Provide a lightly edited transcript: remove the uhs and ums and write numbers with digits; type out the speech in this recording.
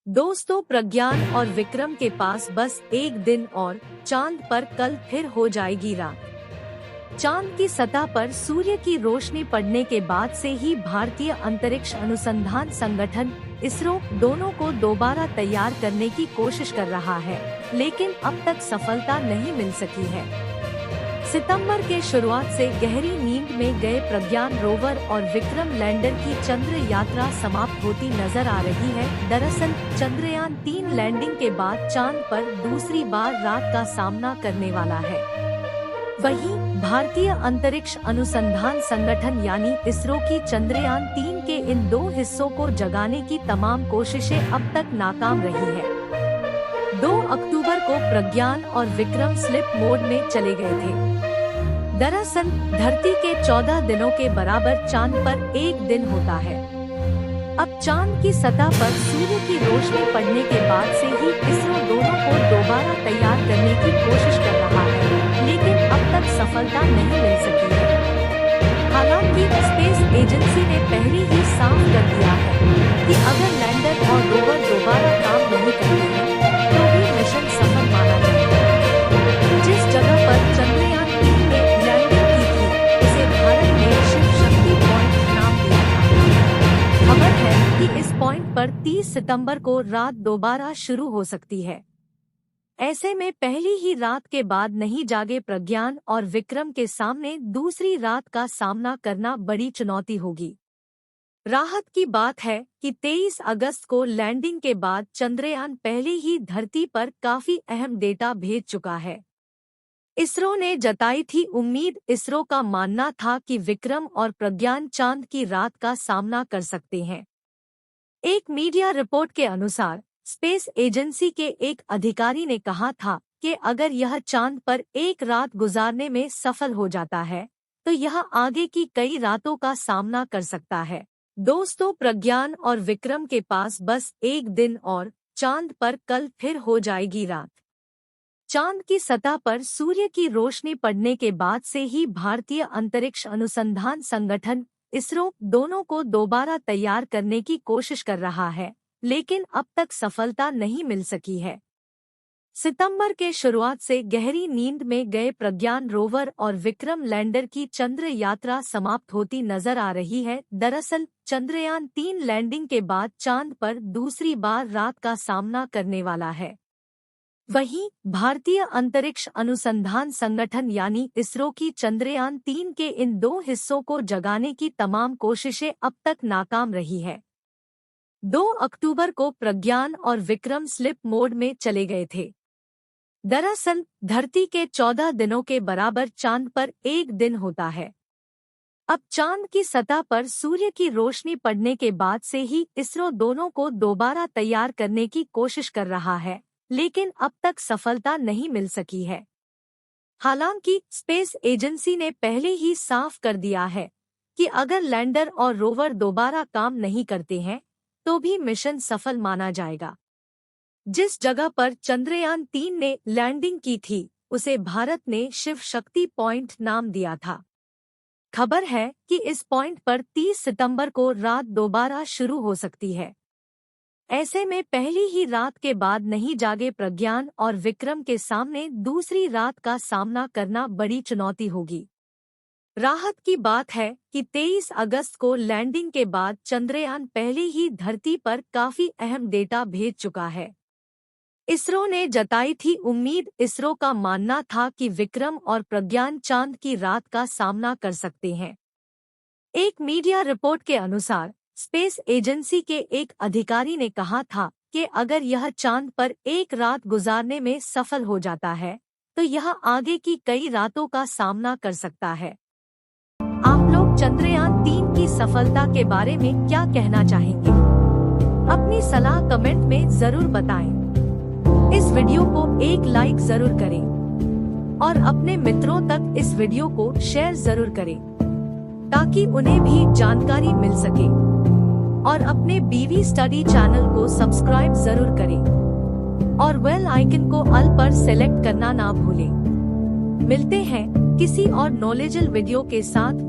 दोस्तों, प्रज्ञान और विक्रम के पास बस एक दिन और चांद पर कल फिर हो जाएगी रात। चांद की सतह पर सूर्य की रोशनी पड़ने के बाद से ही भारतीय अंतरिक्ष अनुसंधान संगठन इसरो दोनों को दोबारा तैयार करने की कोशिश कर रहा है, लेकिन अब तक सफलता नहीं मिल सकी है। सितंबर के शुरुआत से गहरी नींद में गए प्रज्ञान रोवर और विक्रम लैंडर की चंद्र यात्रा समाप्त होती नजर आ रही है। दरअसल चंद्रयान 3 लैंडिंग के बाद चांद पर दूसरी बार रात का सामना करने वाला है। वहीं भारतीय अंतरिक्ष अनुसंधान संगठन यानी इसरो की चंद्रयान 3 के इन दो हिस्सों को जगाने की तमाम कोशिशें अब तक नाकाम रही है। 2 अक्टूबर को प्रज्ञान और विक्रम स्लिप मोड में चले गए थे। दरअसल धरती के 14 दिनों के बराबर चांद पर एक दिन होता है। अब चांद की सतह पर सूर्य की रोशनी पड़ने के बाद से ही इसरो दोनों को दोबारा तैयार करने की कोशिश कर रहा है, लेकिन अब तक सफलता नहीं मिल सकी है। हालांकि स्पेस एजेंसी ने पहले ही साफ कर दिया है कि अगर लैंडर और रोवर दोबारा काम नहीं करते हैं तो भी मिशन सफल माना जाएगा। जिस जगह पर चंद्रयान 3 ने लैंडिंग की थी उसे भारत ने शिव शक्ति पॉइंट नाम दिया था। खबर है कि इस पॉइंट पर 30 सितंबर को रात दोबारा शुरू हो सकती है। ऐसे में पहली ही रात के बाद नहीं जागे प्रज्ञान और विक्रम के सामने दूसरी रात का सामना करना बड़ी चुनौती होगी। राहत की बात है कि 23 अगस्त को लैंडिंग के बाद चंद्रयान पहले ही धरती पर काफी अहम डेटा भेज चुका है। इसरो ने जताई थी उम्मीद। इसरो का मानना था कि विक्रम और प्रज्ञान चांद की रात का सामना कर सकते हैं। एक मीडिया रिपोर्ट के अनुसार स्पेस एजेंसी के एक अधिकारी ने कहा था कि अगर यह चांद पर एक रात गुजारने में सफल हो जाता है तो यह आगे की कई रातों का सामना कर सकता है। दोस्तों, प्रज्ञान और विक्रम के पास बस एक दिन और चांद पर कल फिर हो जाएगी रात। चांद की सतह पर सूर्य की रोशनी पड़ने के बाद से ही भारतीय अंतरिक्ष अनुसंधान संगठन इसरो दोनों को दोबारा तैयार करने की कोशिश कर रहा है, लेकिन अब तक सफलता नहीं मिल सकी है। सितंबर के शुरुआत से गहरी नींद में गए प्रज्ञान रोवर और विक्रम लैंडर की चंद्र यात्रा समाप्त होती नजर आ रही है। दरअसल चंद्रयान 3 लैंडिंग के बाद चांद पर दूसरी बार रात का सामना करने वाला है। वहीं भारतीय अंतरिक्ष अनुसंधान संगठन यानी इसरो की चंद्रयान 3 के इन दो हिस्सों को जगाने की तमाम कोशिशें अब तक नाकाम रही है। 2 अक्टूबर को प्रज्ञान और विक्रम स्लिप मोड में चले गए थे। दरअसल धरती के 14 दिनों के बराबर चांद पर एक दिन होता है। अब चांद की सतह पर सूर्य की रोशनी पड़ने के बाद से ही इसरो दोनों को दोबारा तैयार करने की कोशिश कर रहा है, लेकिन अब तक सफलता नहीं मिल सकी है। हालांकि स्पेस एजेंसी ने पहले ही साफ कर दिया है कि अगर लैंडर और रोवर दोबारा काम नहीं करते हैं तो भी मिशन सफल माना जाएगा। जिस जगह पर चंद्रयान 3 ने लैंडिंग की थी उसे भारत ने शिव शक्ति पॉइंट नाम दिया था। खबर है कि इस पॉइंट पर 30 सितंबर को रात दोबारा शुरू हो सकती है। ऐसे में पहली ही रात के बाद नहीं जागे प्रज्ञान और विक्रम के सामने दूसरी रात का सामना करना बड़ी चुनौती होगी। राहत की बात है कि 23 अगस्त को लैंडिंग के बाद चंद्रयान पहले ही धरती पर काफी अहम डेटा भेज चुका है। इसरो ने जताई थी उम्मीद। इसरो का मानना था कि विक्रम और प्रज्ञान चांद की रात का सामना कर सकते हैं। एक मीडिया रिपोर्ट के अनुसार स्पेस एजेंसी के एक अधिकारी ने कहा था कि अगर यह चांद पर एक रात गुजारने में सफल हो जाता है तो यह आगे की कई रातों का सामना कर सकता है। आप लोग चंद्रयान 3 की सफलता के बारे में क्या कहना चाहेंगे? अपनी सलाह कमेंट में जरूर बताएं। इस वीडियो को एक लाइक जरूर करें और अपने मित्रों तक इस वीडियो को शेयर जरूर करें ताकि उन्हें भी जानकारी मिल सके। और अपने बीवी स्टडी चैनल को सब्सक्राइब जरूर करें और बेल आइकन को ऑल पर सेलेक्ट करना ना भूलें। मिलते हैं किसी और नॉलेजेबल वीडियो के साथ।